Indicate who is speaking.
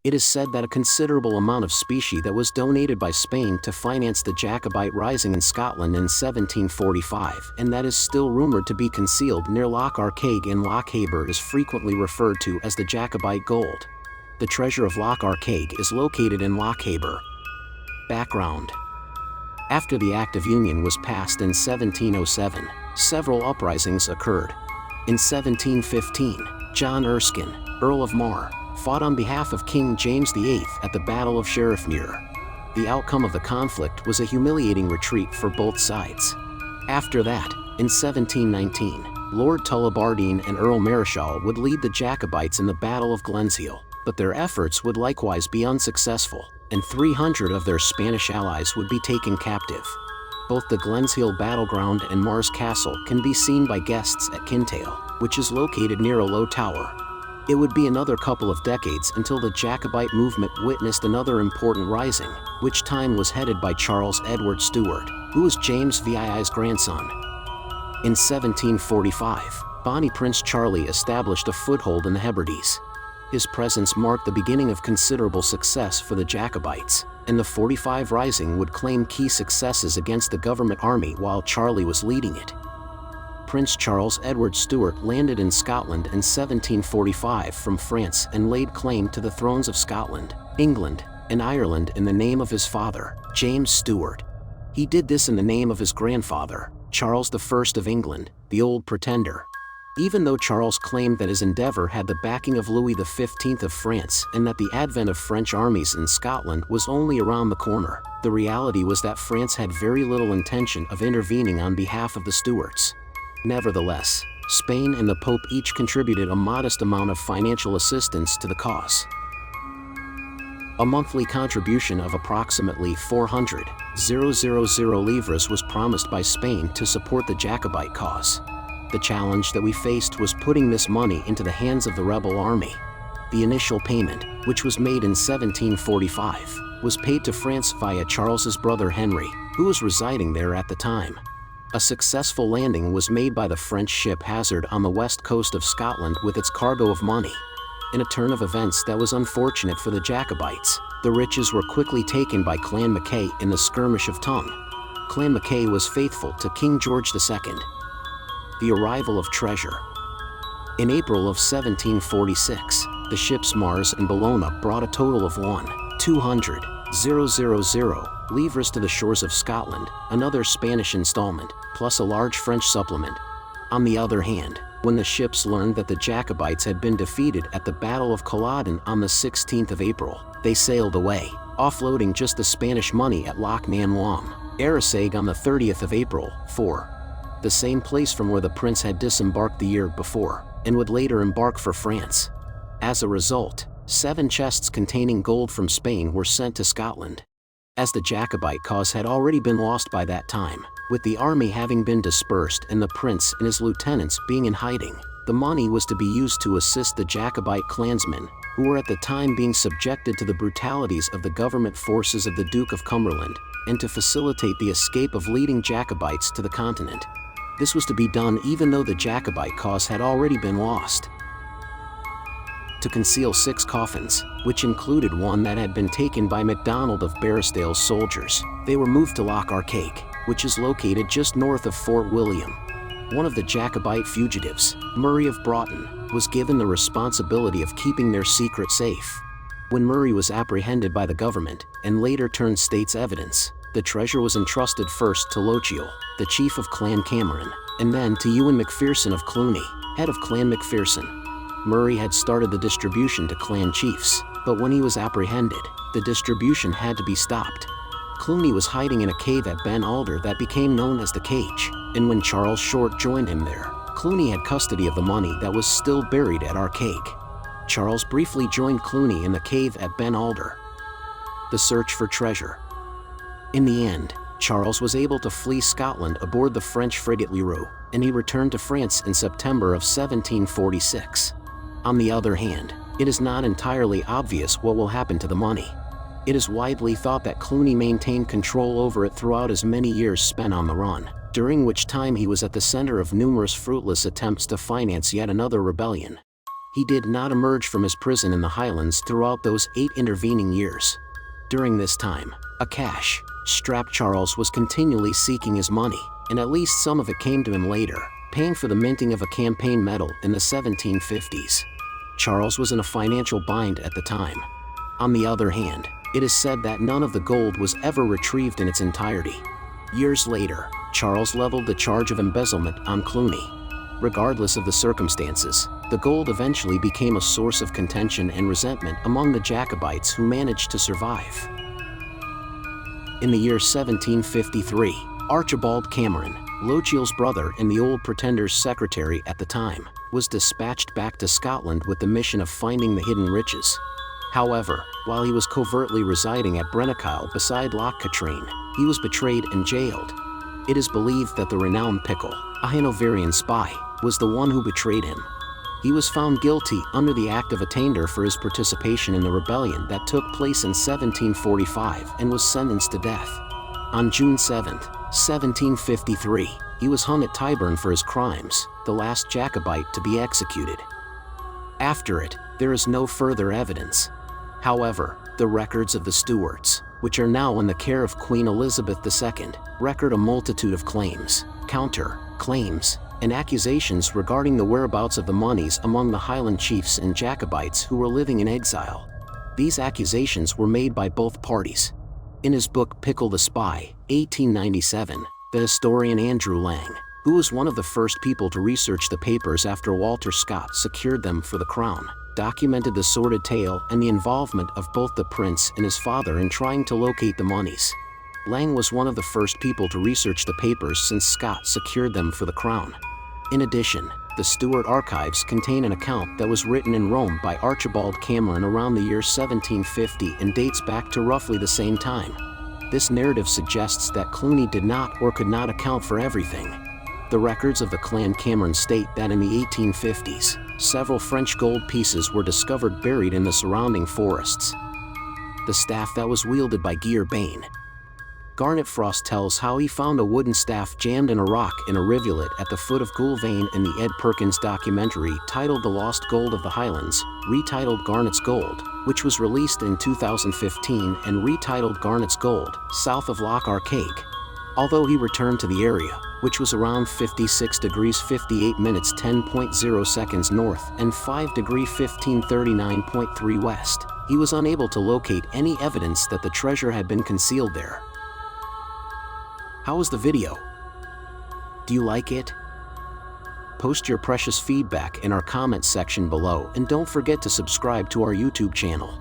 Speaker 1: It is said that a considerable amount of specie that was donated by Spain to finance the Jacobite rising in Scotland in 1745 and that is still rumored to be concealed near Loch Arkaig in Lochaber is frequently referred to as the Jacobite gold. The treasure of Loch Arkaig is located in Lochaber. Background. After the Act of Union was passed in 1707, several uprisings occurred. In 1715, John Erskine, Earl of Mar, fought on behalf of King James VIII at the Battle of Sheriffmuir. The outcome of the conflict was a humiliating retreat for both sides. After that, in 1719, Lord Tullibardine and Earl Marischal would lead the Jacobites in the Battle of Glensheal, but their efforts would likewise be unsuccessful, and 300 of their Spanish allies would be taken captive. Both the Glensheal battleground and Mar's Castle can be seen by guests at Kintail, which is located near a low tower. It would be another couple of decades until the Jacobite movement witnessed another important rising, which time was headed by Charles Edward Stuart, who was James VII's grandson. In 1745, Bonnie Prince Charlie established a foothold in the Hebrides. His presence marked the beginning of considerable success for the Jacobites, and the 45 Rising would claim key successes against the government army while Charlie was leading it. Prince Charles Edward Stuart landed in Scotland in 1745 from France and laid claim to the thrones of Scotland, England, and Ireland in the name of his father, James Stuart. He did this in the name of his grandfather, Charles I of England, the Old Pretender. Even though Charles claimed that his endeavor had the backing of Louis XV of France and that the advent of French armies in Scotland was only around the corner, the reality was that France had very little intention of intervening on behalf of the Stuarts. Nevertheless, Spain and the Pope each contributed a modest amount of financial assistance to the cause. A monthly contribution of approximately 400,000 livres was promised by Spain to support the Jacobite cause. The challenge that we faced was putting this money into the hands of the rebel army. The initial payment, which was made in 1745, was paid to France via Charles's brother Henry, who was residing there at the time. A successful landing was made by the French ship Hazard on the west coast of Scotland with its cargo of money. In a turn of events that was unfortunate for the Jacobites, the riches were quickly taken by Clan Mackay in the skirmish of Tongue. Clan Mackay was faithful to King George II. The arrival of treasure. In April of 1746, the ships Mars and Bellona brought a total of 1,200,000 livres to the shores of Scotland, another Spanish installment, plus a large French supplement. On the other hand, when the ships learned that the Jacobites had been defeated at the Battle of Culloden on the 16th of April, they sailed away, offloading just the Spanish money at Loch Nan Luam, Arisaig on the 30th of April, the same place from where the prince had disembarked the year before, and would later embark for France. As a result, 7 chests containing gold from Spain were sent to Scotland. As the Jacobite cause had already been lost by that time, with the army having been dispersed and the prince and his lieutenants being in hiding, the money was to be used to assist the Jacobite clansmen, who were at the time being subjected to the brutalities of the government forces of the Duke of Cumberland, and to facilitate the escape of leading Jacobites to the continent. This was to be done even though the Jacobite cause had already been lost. To conceal 6 coffins, which included one that had been taken by MacDonald of Barrisdale's soldiers, they were moved to Loch Arkaig, which is located just north of Fort William. One of the Jacobite fugitives, Murray of Broughton, was given the responsibility of keeping their secret safe. When Murray was apprehended by the government, and later turned state's evidence, the treasure was entrusted first to Lochiel, the chief of Clan Cameron, and then to Ewan McPherson of Cluny, head of Clan McPherson. Murray had started the distribution to clan chiefs, but when he was apprehended, the distribution had to be stopped. Cluny was hiding in a cave at Ben Alder that became known as the Cage, and when Charles Short joined him there, Cluny had custody of the money that was still buried at Arkaig. Charles briefly joined Cluny in the cave at Ben Alder. The search for treasure. In the end, Charles was able to flee Scotland aboard the French frigate Leroux, and he returned to France in September of 1746. On the other hand, it is not entirely obvious what will happen to the money. It is widely thought that Cluny maintained control over it throughout his many years spent on the run, during which time he was at the center of numerous fruitless attempts to finance yet another rebellion. He did not emerge from his prison in the Highlands throughout those 8 intervening years. During this time, a cash-strapped Charles was continually seeking his money, and at least some of it came to him later, paying for the minting of a campaign medal in the 1750s. Charles was in a financial bind at the time. On the other hand, it is said that none of the gold was ever retrieved in its entirety. Years later, Charles leveled the charge of embezzlement on Cluny. Regardless of the circumstances, the gold eventually became a source of contention and resentment among the Jacobites who managed to survive. In the year 1753, Archibald Cameron, Lochiel's brother and the Old Pretender's secretary at the time, was dispatched back to Scotland with the mission of finding the hidden riches. However, while he was covertly residing at Brennachyle beside Loch Katrine, he was betrayed and jailed. It is believed that the renowned Pickle, a Hanoverian spy, was the one who betrayed him. He was found guilty under the Act of Attainder for his participation in the rebellion that took place in 1745 and was sentenced to death. On June 7, 1753, he was hung at Tyburn for his crimes, the last Jacobite to be executed. After it, there is no further evidence. However, the records of the Stuarts, which are now in the care of Queen Elizabeth II, record a multitude of claims, counter-claims, and accusations regarding the whereabouts of the moneys among the Highland chiefs and Jacobites who were living in exile. These accusations were made by both parties. In his book Pickle the Spy, 1897, the historian Andrew Lang, who was one of the first people to research the papers after Walter Scott secured them for the crown, documented the sordid tale and the involvement of both the prince and his father in trying to locate the monies. Lang was one of the first people to research the papers since Scott secured them for the crown. In addition, the Stuart archives contain an account that was written in Rome by Archibald Cameron around the year 1750 and dates back to roughly the same time. This narrative suggests that Cluny did not or could not account for everything. The records of the Clan Cameron state that in the 1850s, several French gold pieces were discovered buried in the surrounding forests. The staff that was wielded by Gear Bain. Garnet Frost tells how he found a wooden staff jammed in a rock in a rivulet at the foot of Goulvain in the Ed Perkins documentary titled The Lost Gold of the Highlands, retitled Garnet's Gold, which was released in 2015 and retitled Garnet's Gold, south of Loch Arkaig. Although he returned to the area, which was around 56 degrees 58 minutes 10.0 seconds north and 5 degree 1539.3 west, he was unable to locate any evidence that the treasure had been concealed there. How was the video? Do you like it? Post your precious feedback in our comments section below and don't forget to subscribe to our YouTube channel.